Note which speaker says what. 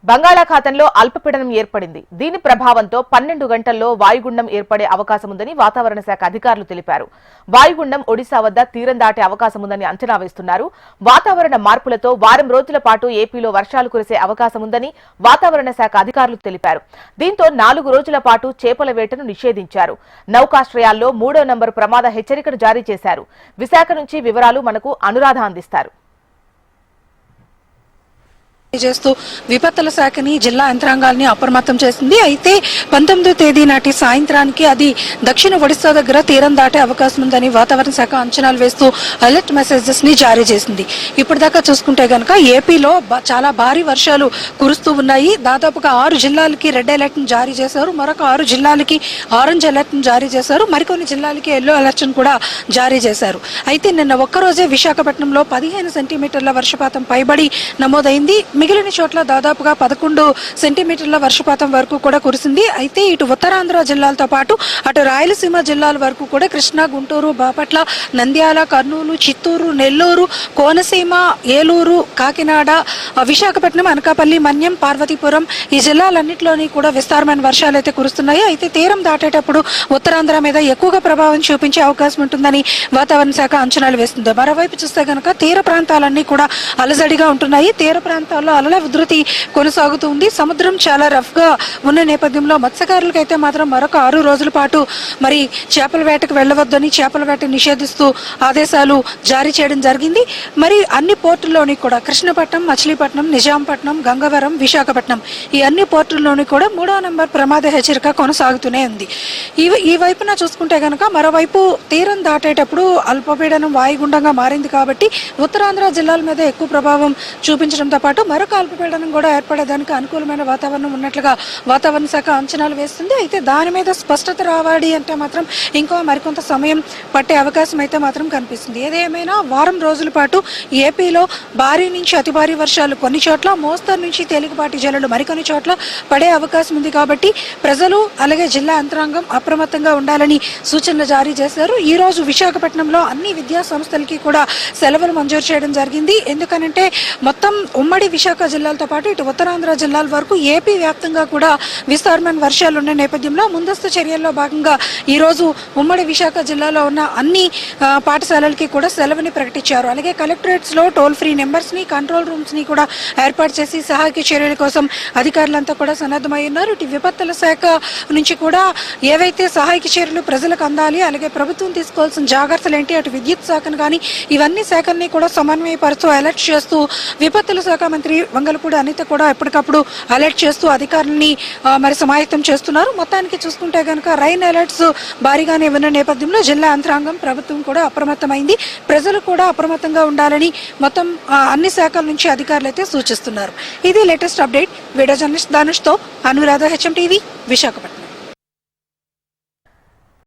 Speaker 1: బంగాళాఖాతంలో అల్పపీడనం ఏర్పడింది. దీని ప్రభావంతో 12 గంటల్లో వాయుగుండం ఏర్పడే అవకాశముందని వాతావరణ శాఖ అధికారులు తెలిపారు. వాయుగుండం ఒడిశా వద్ద తీరం దాటే అవకాశముందని అంచనా వేస్తున్నారు. వాతావరణ మార్పులతో వారం రోజుల పాటు ఏపీలో వర్షాలు కురిసే అవకాశముందని వాతావరణ శాఖ అధికారులు తెలిపారు. దీంతో 4 రోజుల పాటు చేపల వేటను నిషేధించారు. నౌకాశ్రయాల్లో 3వ నంబరు ప్రమాద హెచ్చరికను జారీ చేశారు. విశాఖ నుంచి వివరాలు మనకు అనురాధ అందిస్తారు.
Speaker 2: చేస్తూ విపత్తుల శాఖని జిల్లా యంత్రాంగాల్ని అప్రమత్తం చేసింది. అయితే 19వ తేదీ నాటి సాయంత్రానికి అది దక్షిణ ఒడిశా దగ్గర తీరం దాటే అవకాశం ఉందని వాతావరణ శాఖ అంచనాలు వేస్తూ అలర్ట్ మెసేజెస్ ని జారీ చేసింది. ఇప్పటిదాకా చూసుకుంటే గనక ఏపీలో చాలా భారీ వర్షాలు కురుస్తూ ఉన్నాయి. దాదాపుగా 6 జిల్లాలకి రెడ్ అలర్ట్ ను జారీ చేశారు. మరొక 6 జిల్లాలకి ఆరెంజ్ అలర్ట్ ను జారీ చేశారు. మరికొన్ని జిల్లాలకి ఎల్లో అలర్ట్ ను కూడా జారీ చేశారు. అయితే నిన్న ఒక్కరోజే విశాఖపట్నంలో 15 సెంటీమీటర్ల వర్షపాతం పైబడి నమోదైంది. మిగిలిన చోట్ల దాదాపుగా 11 సెంటీమీటర్ల వర్షపాతం వరకు కూడా కురిసింది. అయితే ఇటు ఉత్తరాంధ్ర జిల్లాలతో పాటు అటు రాయలసీమ జిల్లాల వరకు కూడా కృష్ణా, గుంటూరు, బాపట్ల, నంద్యాల, కర్నూలు, చిత్తూరు, నెల్లూరు, కోనసీమ, ఏలూరు, కాకినాడ, విశాఖపట్నం, అనకాపల్లి, మన్యం, పార్వతీపురం ఈ జిల్లాలన్నింటిలోని కూడా విస్తారమైన వర్షాలు అయితే కురుస్తున్నాయి. అయితే తీరం దాటేటప్పుడు ఉత్తరాంధ్ర మీద ఎక్కువగా ప్రభావం చూపించే అవకాశం ఉంటుందని వాతావరణ శాఖ అంచనాలు వేస్తుంది. మరోవైపు చూస్తే కనుక తీర ప్రాంతాలన్నీ కూడా అలజడిగా ఉంటున్నాయి. తీర ప్రాంతాల్లో అలల ఉధృతి కొనసాగుతుంది. సముద్రం చాలా రఫ్ గా ఉన్న నేపథ్యంలో మత్స్యకారులకు అయితే మాత్రం మరొక 6 రోజుల పాటు మరి చేపల వేటకు వెళ్లవద్దని చేపల వేట నిషేధిస్తూ ఆదేశాలు జారీ చేయడం జరిగింది. మరి అన్ని పోర్టుల్లోని కూడా కృష్ణపట్నం, మచిలీపట్నం, నిజాంపట్నం, గంగవరం, విశాఖపట్నం ఈ అన్ని పోర్టుల్లోని కూడా 3వ నంబర్ ప్రమాద హెచ్చరిక కొనసాగుతూనే ఉంది. ఈ వైపున చూసుకుంటే గనక మరోవైపు తీరం దాటేటప్పుడు అల్పపీడనం వాయుగుండంగా మారింది కాబట్టి ఉత్తరాంధ్ర జిల్లాల మీద ఎక్కువ ప్రభావం చూపించడంతో పాటు మరొక అల్పపీడనం కూడా ఏర్పడేదానికి అనుకూలమైన వాతావరణం ఉన్నట్లుగా వాతావరణ శాఖ అంచనాలు వేస్తుంది. అయితే దాని మీద స్పష్టత రావాలి అంటే మాత్రం ఇంకో మరికొంత సమయం పట్టే అవకాశం అయితే మాత్రం కనిపిస్తుంది. ఏదేమైనా వారం రోజుల పాటు ఏపీలో భారీ నుంచి అతి భారీ వర్షాలు కొన్ని చోట్ల, మోస్తరు నుంచి తేలికపాటి జల్లులు మరికొన్ని చోట్ల పడే అవకాశం ఉంది కాబట్టి ప్రజలు అలాగే జిల్లా యంత్రాంగం అప్రమత్తంగా ఉండాలని సూచనలు జారీ చేశారు. ఈ రోజు విశాఖపట్నంలో అన్ని విద్యా సంస్థలకి కూడా సెలవులు మంజూరు చేయడం జరిగింది. ఎందుకనంటే మొత్తం ఉమ్మడి విశాఖ జిల్లాలతో పాటు ఇటు ఉత్తరాంధ్ర జిల్లాల వరకు ఏపీ వ్యాప్తంగా కూడా విస్తారమైన వర్షాలు ఉన్న నేపథ్యంలో ముందస్తు చర్యల్లో భాగంగా ఈ రోజు ఉమ్మడి విశాఖ జిల్లాలో ఉన్న అన్ని పాఠశాలలకి కూడా సెలవుని ప్రకటించారు. అలాగే కలెక్టరేట్స్ లో టోల్ ఫ్రీ నెంబర్స్ ని, కంట్రోల్ రూమ్స్ ని కూడా ఏర్పాటు చేసి సహాయక చర్యల కోసం అధికారులంతా కూడా సన్నద్ధమై ఉన్నారు. ఇటు విపత్తుల శాఖ నుంచి కూడా ఏవైతే సహాయక చర్యలు ప్రజలకు అందాలి, అలాగే ప్రభుత్వం తీసుకోవాల్సిన జాగ్రత్తలు ఏంటి, అటు విద్యుత్ శాఖను కానీ ఇవన్నీ శాఖల్ని కూడా సమన్వయపరుస్తూ అలర్ట్ చేస్తూ విపత్తుల శాఖ మంత్రి వంగలపూడి అనిత కూడా ఎప్పటికప్పుడు అలర్ట్ చేస్తూ అధికారులని మరి సమాయత్తం చేస్తున్నారు. మొత్తానికి చూసుకుంటే కనుక రైన్ అలర్ట్స్ భారీగానే ఉన్న నేపథ్యంలో జిల్లా యంత్రాంగం, ప్రభుత్వం కూడా అప్రమత్తమైంది. ప్రజలు కూడా అప్రమత్తంగా ఉండాలని మొత్తం అన్ని శాఖల నుంచి అధికారులు అయితే సూచిస్తున్నారు. ఇది లేటెస్ట్ అప్డేట్. వీడియో జర్నలిస్ట్ ధనుష్తో అనురాధ, HM టీవీ, విశాఖపట్నం.